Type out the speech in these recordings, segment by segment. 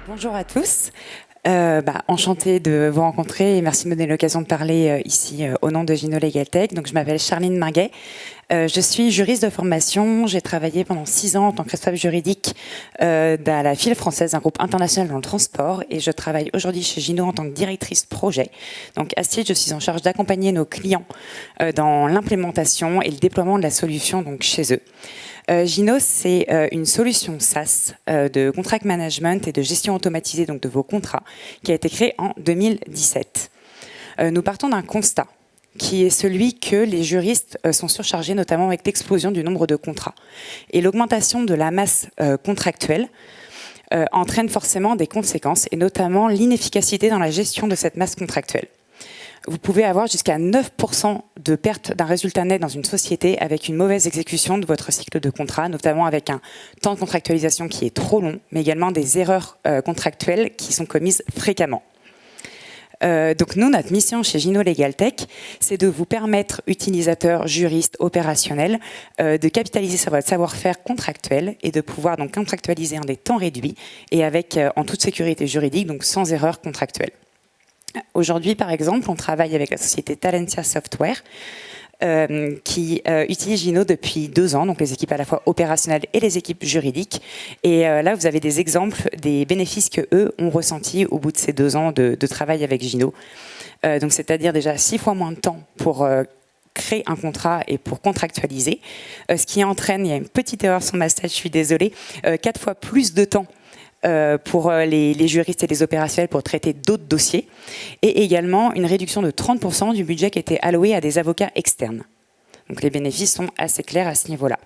Bonjour à tous. Enchantée de vous rencontrer et merci de me donner l'occasion de parler ici au nom de Gino Legal Tech. Donc, je m'appelle Charline Marguet. Je suis juriste de formation. J'ai travaillé pendant 6 ans en tant que responsable juridique à la file française, un groupe international dans le transport. Et je travaille aujourd'hui chez Gino en tant que directrice projet. Donc, à ce titre, je suis en charge d'accompagner nos clients dans l'implémentation et le déploiement de la solution donc, chez eux. Gino, c'est une solution SaaS de contract management et de gestion automatisée donc, de vos contrats qui a été créée en 2017. Nous partons d'un constat qui est celui que les juristes sont surchargés, notamment avec l'explosion du nombre de contrats. Et l'augmentation de la masse contractuelle entraîne forcément des conséquences, et notamment l'inefficacité dans la gestion de cette masse contractuelle. Vous pouvez avoir jusqu'à 9% de perte d'un résultat net dans une société avec une mauvaise exécution de votre cycle de contrat, notamment avec un temps de contractualisation qui est trop long, mais également des erreurs contractuelles qui sont commises fréquemment. Donc nous, notre mission chez Gino Legal Tech, c'est de vous permettre, utilisateurs, juristes, opérationnels, de capitaliser sur votre savoir-faire contractuel et de pouvoir donc contractualiser en des temps réduits et avec en toute sécurité juridique, donc sans erreur contractuelle. Aujourd'hui, par exemple, on travaille avec la société Talentia Software qui utilise Gino depuis 2 ans, donc les équipes à la fois opérationnelles et les équipes juridiques. Et là, vous avez des exemples des bénéfices qu'eux ont ressentis au bout de ces 2 ans de travail avec Gino. Donc, c'est-à-dire déjà 6 fois moins de temps pour créer un contrat et pour contractualiser, ce qui entraîne, il y a une petite erreur sur ma slide, je suis désolée, 4 fois plus de temps pour les juristes et les opérationnels pour traiter d'autres dossiers, et également une réduction de 30% du budget qui était alloué à des avocats externes. Donc les bénéfices sont assez clairs à ce niveau-là.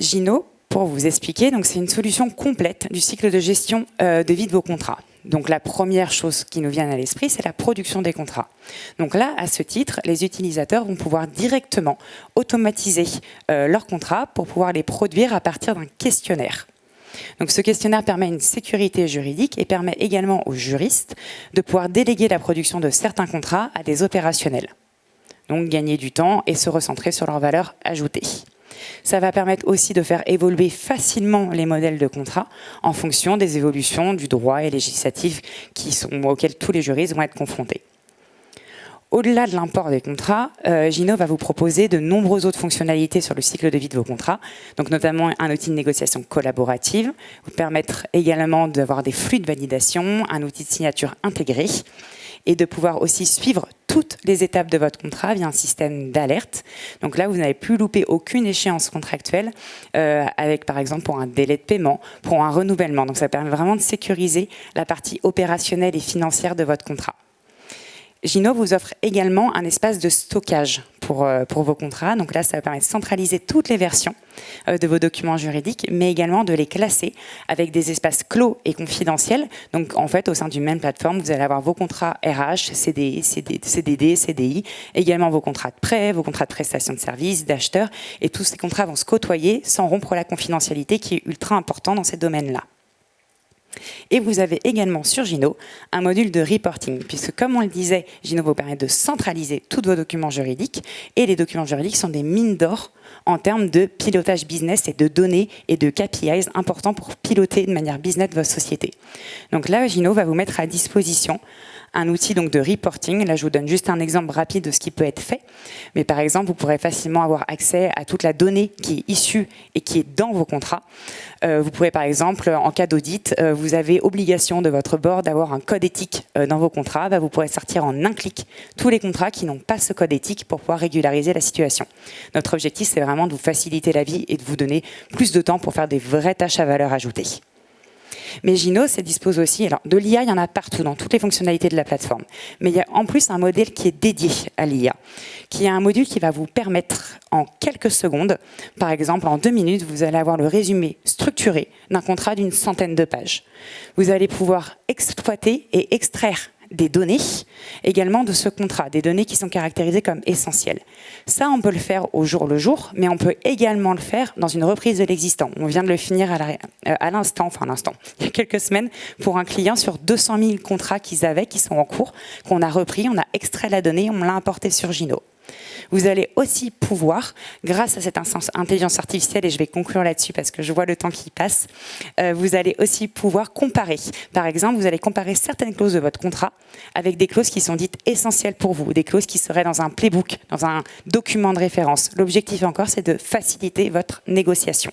Gino, pour vous expliquer, donc c'est une solution complète du cycle de gestion de vie de vos contrats. Donc la première chose qui nous vient à l'esprit, c'est la production des contrats. Donc là, à ce titre, les utilisateurs vont pouvoir directement automatiser leurs contrats pour pouvoir les produire à partir d'un questionnaire. Donc ce questionnaire permet une sécurité juridique et permet également aux juristes de pouvoir déléguer la production de certains contrats à des opérationnels. Donc gagner du temps et se recentrer sur leur valeur ajoutée. Ça va permettre aussi de faire évoluer facilement les modèles de contrats en fonction des évolutions du droit et législatif auxquels tous les juristes vont être confrontés. Au-delà de l'import des contrats, Gino va vous proposer de nombreuses autres fonctionnalités sur le cycle de vie de vos contrats, donc notamment un outil de négociation collaborative, vous permettre également d'avoir des flux de validation, un outil de signature intégré, et de pouvoir aussi suivre toutes les étapes de votre contrat via un système d'alerte. Donc là, vous n'avez plus loupé aucune échéance contractuelle, avec par exemple pour un délai de paiement, pour un renouvellement. Donc ça permet vraiment de sécuriser la partie opérationnelle et financière de votre contrat. Gino vous offre également un espace de stockage pour vos contrats. Donc là, ça va permettre de centraliser toutes les versions de vos documents juridiques, mais également de les classer avec des espaces clos et confidentiels. Donc en fait, au sein d'une même plateforme, vous allez avoir vos contrats RH, CDD, CDI, également vos contrats de prêt, vos contrats de prestation de services, d'acheteurs. Et tous ces contrats vont se côtoyer sans rompre la confidentialité qui est ultra important dans ces domaines-là. Et vous avez également sur Gino un module de reporting, puisque comme on le disait, Gino vous permet de centraliser tous vos documents juridiques, et les documents juridiques sont des mines d'or en termes de pilotage business et de données et de KPIs importants pour piloter de manière business votre société. Donc là, Gino va vous mettre à disposition un outil donc de reporting. Là, je vous donne juste un exemple rapide de ce qui peut être fait. Mais par exemple, vous pourrez facilement avoir accès à toute la donnée qui est issue et qui est dans vos contrats. Vous pourrez par exemple, en cas d'audit, vous avez obligation de votre board d'avoir un code éthique dans vos contrats. Vous pourrez sortir en un clic tous les contrats qui n'ont pas ce code éthique pour pouvoir régulariser la situation. Notre objectif, c'est vraiment de vous faciliter la vie et de vous donner plus de temps pour faire des vraies tâches à valeur ajoutée. Mais Gino dispose aussi, alors de l'IA, il y en a partout, dans toutes les fonctionnalités de la plateforme. Mais il y a en plus un modèle qui est dédié à l'IA, qui est un module qui va vous permettre en quelques secondes, par exemple en 2 minutes, vous allez avoir le résumé structuré d'un contrat d'une centaine de pages. Vous allez pouvoir exploiter et extraire des données également de ce contrat, des données qui sont caractérisées comme essentielles. Ça, on peut le faire au jour le jour, mais on peut également le faire dans une reprise de l'existant. On vient de le finir à l'instant, il y a quelques semaines, pour un client sur 200 000 contrats qu'ils avaient, qui sont en cours, qu'on a repris, on a extrait la donnée, on l'a importé sur Gino. Vous allez aussi pouvoir, grâce à cette intelligence artificielle, et je vais conclure là-dessus parce que je vois le temps qui passe, vous allez aussi pouvoir comparer. Par exemple, vous allez comparer certaines clauses de votre contrat avec des clauses qui sont dites essentielles pour vous, des clauses qui seraient dans un playbook, dans un document de référence. L'objectif encore, c'est de faciliter votre négociation.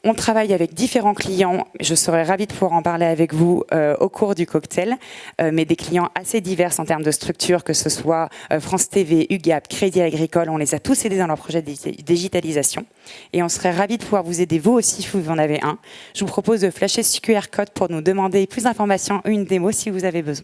On travaille avec différents clients, je serais ravie de pouvoir en parler avec vous au cours du cocktail, mais des clients assez divers en termes de structure, que ce soit France TV, UGAP, Crédit Agricole, on les a tous aidés dans leur projet de digitalisation. Et on serait ravis de pouvoir vous aider vous aussi si vous en avez un. Je vous propose de flasher ce QR code pour nous demander plus d'informations ou une démo si vous avez besoin.